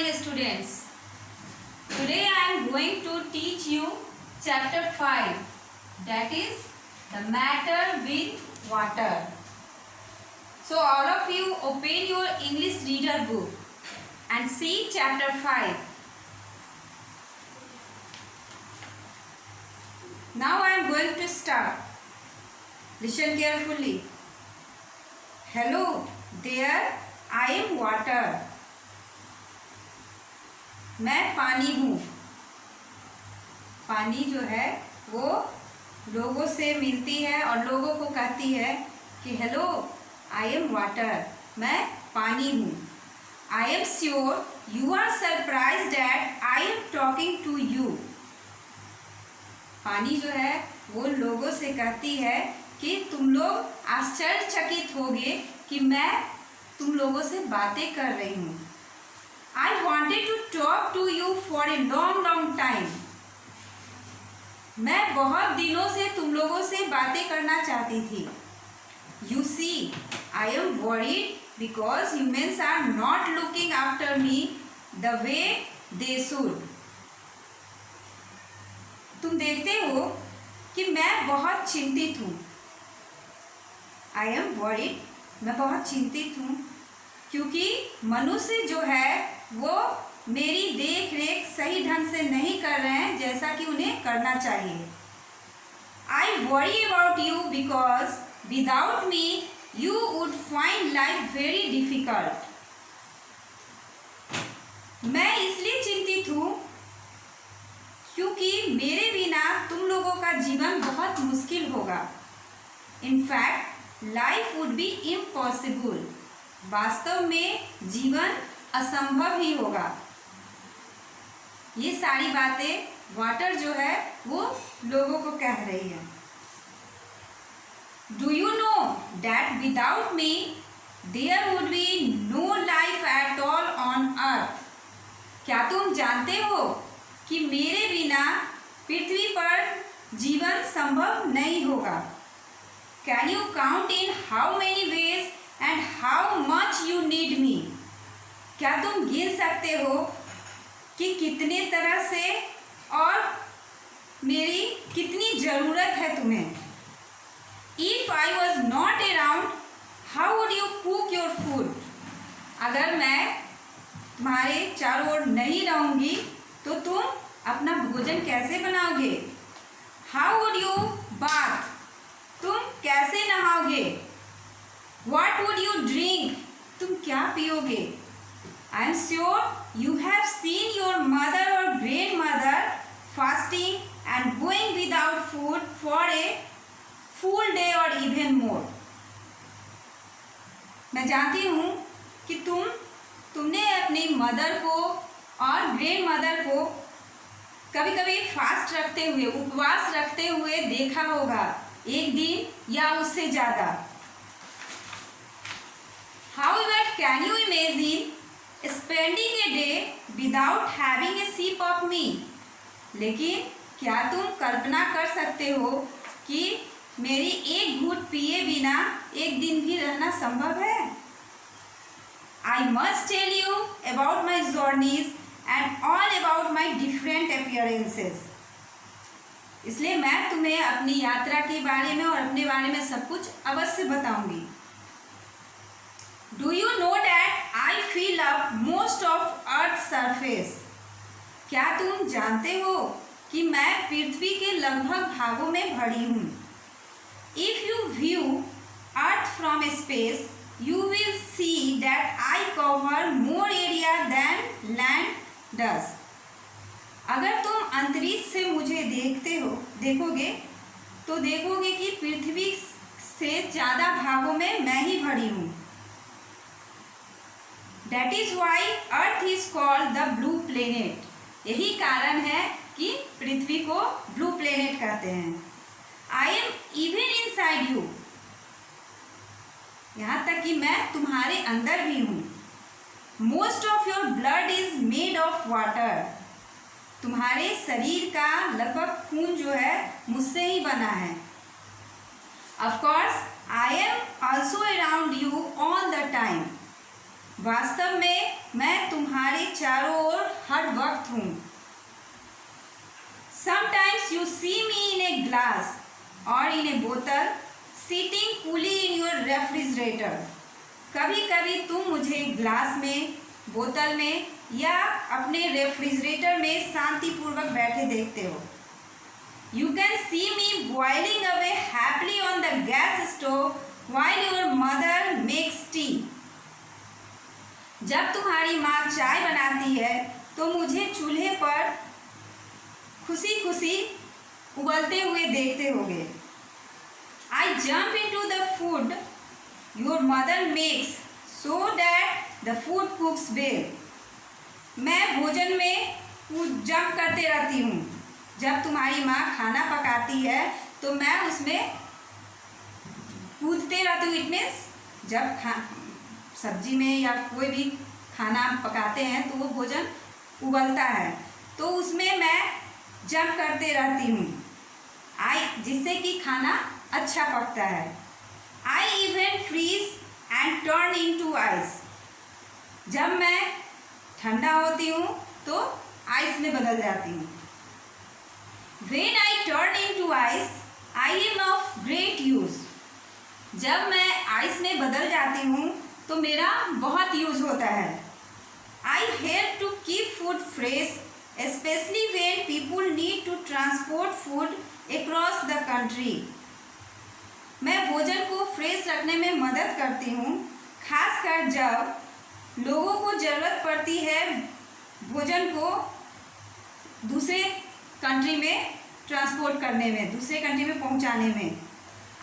morning students. Today I am going to teach you chapter 5, that is the matter with water. So all of you open your English reader book and see chapter 5. Now I am going to start. Listen carefully. Hello there, I am water. मैं पानी हूँ. पानी जो है वो लोगों से मिलती है और लोगों को कहती है कि हेलो आई एम वाटर, मैं पानी हूँ. I am sure you are surprise that I am talking to you. पानी जो है वो लोगों से कहती है कि तुम लोग आश्चर्यचकित होगे कि मैं तुम लोगों से बातें कर रही हूँ. I wanted to talk to you for a long time. मैं बहुत दिनों से तुम लोगों से बातें करना चाहती थी. You see, I am worried because humans are not looking after me the way they should. तुम देखते हो कि मैं बहुत चिंतित हूँ. I am worried, मैं बहुत चिंतित हूँ क्योंकि मनुष्य जो है वो मेरी देख रेख सही ढंग से नहीं कर रहे हैं जैसा कि उन्हें करना चाहिए. I worry about you because without me you would find life very difficult. मैं इसलिए चिंतित हूँ क्योंकि मेरे बिना तुम लोगों का जीवन बहुत मुश्किल होगा. In fact life would be impossible. वास्तव में जीवन असंभव ही होगा. ये सारी बातें वाटर जो है वो लोगों को कह रही है. Do you know that without me there would be no life at all on earth. क्या तुम जानते हो कि मेरे बिना पृथ्वी पर जीवन संभव नहीं होगा. Can you count in how many ways and how much you need me. क्या तुम गिन सकते हो कि कितने तरह से और मेरी कितनी ज़रूरत है तुम्हें. If I was not around how would you cook your food. अगर मैं तुम्हारे चारों ओर नहीं रहूँगी तो तुम अपना भोजन कैसे बनाओगे. हाउ वुड यू बाथ, तुम कैसे नहाओगे. व्हाट वुड यू ड्रिंक, तुम क्या पियोगे. I am sure you have seen your mother or grandmother fasting and going without food for a full day or even more. मैं जानती हूँ कि तुमने अपनी मदर को और ग्रैंड मदर को कभी कभी फास्ट रखते हुए, उपवास रखते हुए देखा होगा, एक दिन या उससे ज़्यादा. However, can you imagine spending a day without having a sip of me. लेकिन क्या तुम कल्पना कर सकते हो कि मेरी एक घूंट पिए बिना एक दिन भी रहना संभव है. I must tell you about my journeys and all about my different appearances. इसलिए मैं तुम्हें अपनी यात्रा के बारे में और अपने बारे में सब कुछ अवश्य बताऊंगी. Do you know that I fill up most of Earth's surface. क्या तुम जानते हो कि मैं पृथ्वी के लगभग भागों में भरी हूँ. If you view Earth from space, you will see that I cover more area than land does. अगर तुम अंतरिक्ष से मुझे देखोगे तो देखोगे कि पृथ्वी से ज़्यादा भागों में मैं ही भरी हूँ. That is why Earth is called the blue planet. यही कारण है कि पृथ्वी को ब्लू प्लेनेट कहते हैं. I am even inside you. यहाँ तक कि मैं तुम्हारे अंदर भी हूँ. Most of your blood is made of water. तुम्हारे शरीर का लगभग खून जो है मुझसे ही बना है. Of course, I am also around you all the time. वास्तव में मैं तुम्हारे तुम्हारे चारों ओर हर वक्त हूँ। Sometimes you see me in a glass और इन ए बोतल sitting coolly in your refrigerator. कभी कभी तुम मुझे ग्लास में, बोतल में या अपने रेफ्रिजरेटर में शांतिपूर्वक बैठे देखते हो। You can see me boiling away happily on the gas stove while your mother makes tea. जब तुम्हारी माँ चाय बनाती है तो मुझे चूल्हे पर खुशी खुशी उबलते हुए देखते होगे। I jump into the food your mother makes so that the food cooks well. मैं भोजन में जंप करते रहती हूँ। जब तुम्हारी माँ खाना पकाती है तो मैं उसमें कूदते रहती हूँ। इट मीन्स जब सब्जी में या कोई भी खाना पकाते हैं तो वो भोजन उबलता है तो उसमें मैं जंप करते रहती हूँ जिससे कि खाना अच्छा पकता है। I even freeze and turn into ice. जब मैं ठंडा होती हूँ तो आइस में बदल जाती हूँ। When I turn into ice, I am of great use. जब मैं आइस में बदल जाती हूँ तो मेरा बहुत यूज होता है। I help to keep food fresh, especially when people need to transport food across the country. मैं भोजन को फ्रेश रखने में मदद करती हूँ, खासकर जब लोगों को ज़रूरत पड़ती है भोजन को दूसरे कंट्री में ट्रांसपोर्ट करने में, दूसरे कंट्री में पहुंचाने में।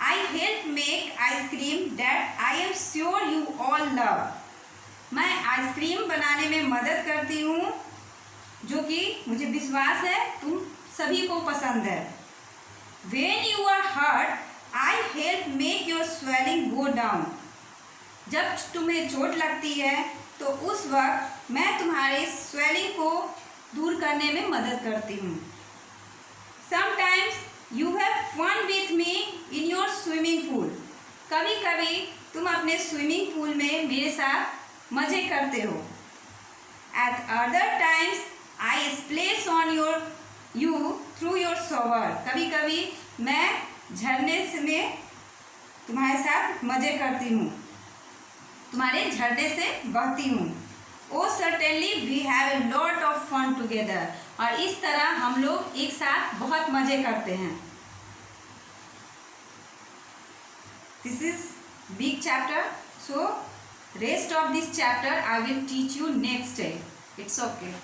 आई help make ice cream that I am sure you all love. मैं आइसक्रीम बनाने में मदद करती हूँ जो कि मुझे विश्वास है तुम सभी को पसंद है। When you are hurt I help make your swelling go down. जब तुम्हें चोट लगती है तो उस वक्त मैं तुम्हारे स्वेलिंग को दूर करने में मदद करती हूँ। Sometimes you have fun with me in your swimming pool. कभी कभी तुम अपने स्विमिंग पूल में मेरे साथ मजे करते हो। At other times I splash on you through your shower. कभी कभी मैं झरने में तुम्हारे साथ मजे करती हूँ, तुम्हारे झरने से बहती हूँ। Oh certainly we have a lot of fun together. और इस तरह हम लोग एक साथ बहुत मजे करते हैं। This is big chapter, so rest of this chapter I will teach you next day. It's okay.